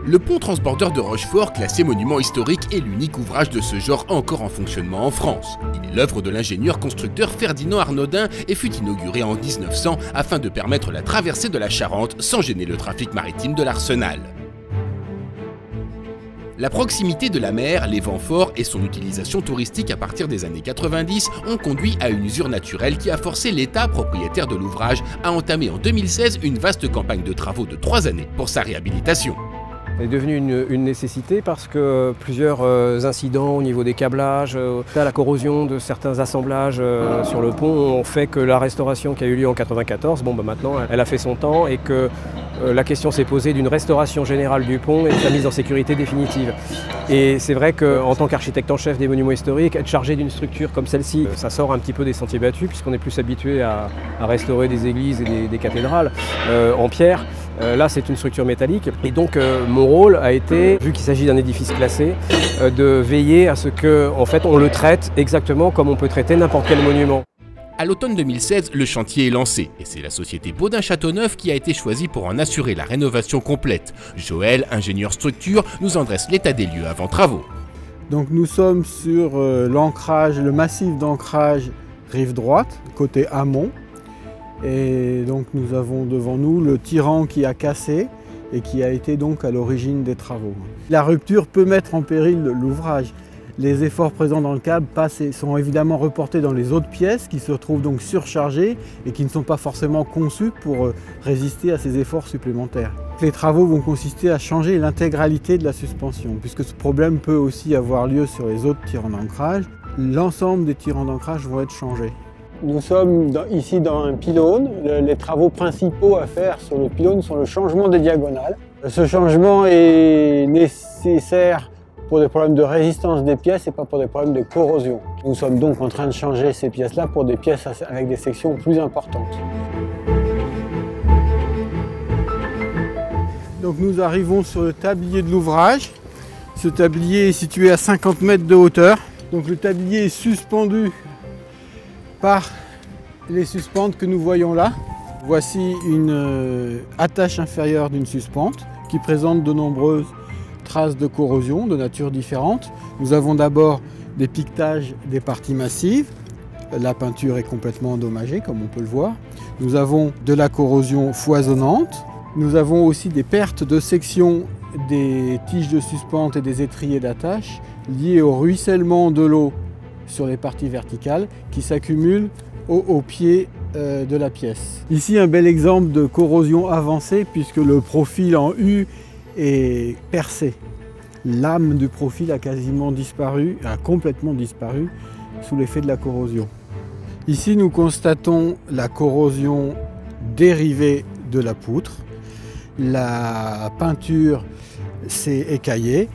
Le pont transbordeur de Rochefort, classé monument historique, est l'unique ouvrage de ce genre encore en fonctionnement en France. Il est l'œuvre de l'ingénieur constructeur Ferdinand Arnaudin et fut inauguré en 1900 afin de permettre la traversée de la Charente sans gêner le trafic maritime de l'Arsenal. La proximité de la mer, les vents forts et son utilisation touristique à partir des années 90 ont conduit à une usure naturelle qui a forcé l'État, propriétaire de l'ouvrage, à entamer en 2016 une vaste campagne de travaux de 3 années pour sa réhabilitation. C'est devenu une nécessité parce que plusieurs incidents au niveau des câblages, la corrosion de certains assemblages sur le pont ont fait que la restauration qui a eu lieu en 1994, maintenant elle a fait son temps et que la question s'est posée d'une restauration générale du pont et de sa mise en sécurité définitive. Et c'est vrai qu'en tant qu'architecte en chef des monuments historiques, être chargé d'une structure comme celle-ci, ça sort un petit peu des sentiers battus puisqu'on est plus habitué à restaurer des églises et des cathédrales en pierre. Là, c'est une structure métallique et donc mon rôle a été, vu qu'il s'agit d'un édifice classé, de veiller à ce qu'en fait, on le traite exactement comme on peut traiter n'importe quel monument. À l'automne 2016, le chantier est lancé et c'est la société Baudin-Châteauneuf qui a été choisie pour en assurer la rénovation complète. Joël, ingénieur structure, nous en dresse l'état des lieux avant travaux. Donc nous sommes sur l'ancrage, le massif d'ancrage rive droite, côté amont. Et donc nous avons devant nous le tirant qui a cassé et qui a été donc à l'origine des travaux. La rupture peut mettre en péril l'ouvrage. Les efforts présents dans le câble sont évidemment reportés dans les autres pièces qui se retrouvent donc surchargées et qui ne sont pas forcément conçues pour résister à ces efforts supplémentaires. Les travaux vont consister à changer l'intégralité de la suspension puisque ce problème peut aussi avoir lieu sur les autres tirants d'ancrage. L'ensemble des tirants d'ancrage vont être changés. Nous sommes ici dans un pylône. Les travaux principaux à faire sur le pylône sont le changement des diagonales. Ce changement est nécessaire pour des problèmes de résistance des pièces et pas pour des problèmes de corrosion. Nous sommes donc en train de changer ces pièces-là pour des pièces avec des sections plus importantes. Donc nous arrivons sur le tablier de l'ouvrage. Ce tablier est situé à 50 mètres de hauteur. Donc le tablier est suspendu par les suspentes que nous voyons là. Voici une attache inférieure d'une suspente qui présente de nombreuses traces de corrosion de nature différente. Nous avons d'abord des piquetages des parties massives. La peinture est complètement endommagée comme on peut le voir. Nous avons de la corrosion foisonnante. Nous avons aussi des pertes de section des tiges de suspente et des étriers d'attache liées au ruissellement de l'eau sur les parties verticales qui s'accumulent au pied de la pièce. Ici un bel exemple de corrosion avancée puisque le profil en U est percé. L'âme du profil a quasiment disparu, a complètement disparu sous l'effet de la corrosion. Ici nous constatons la corrosion dérivée de la poutre. La peinture s'est écaillée.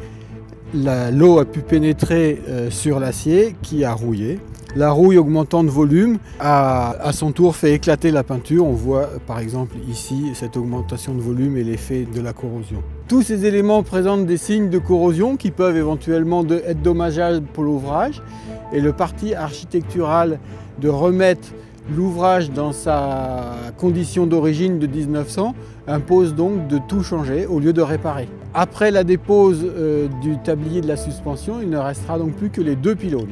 L'eau a pu pénétrer sur l'acier qui a rouillé. La rouille augmentant de volume a à son tour fait éclater la peinture. On voit par exemple ici cette augmentation de volume et l'effet de la corrosion. Tous ces éléments présentent des signes de corrosion qui peuvent éventuellement être dommageables pour l'ouvrage. Et le parti architectural de remettre l'ouvrage dans sa condition d'origine de 1900 impose donc de tout changer au lieu de réparer. Après la dépose du tablier de la suspension, il ne restera donc plus que les deux pylônes.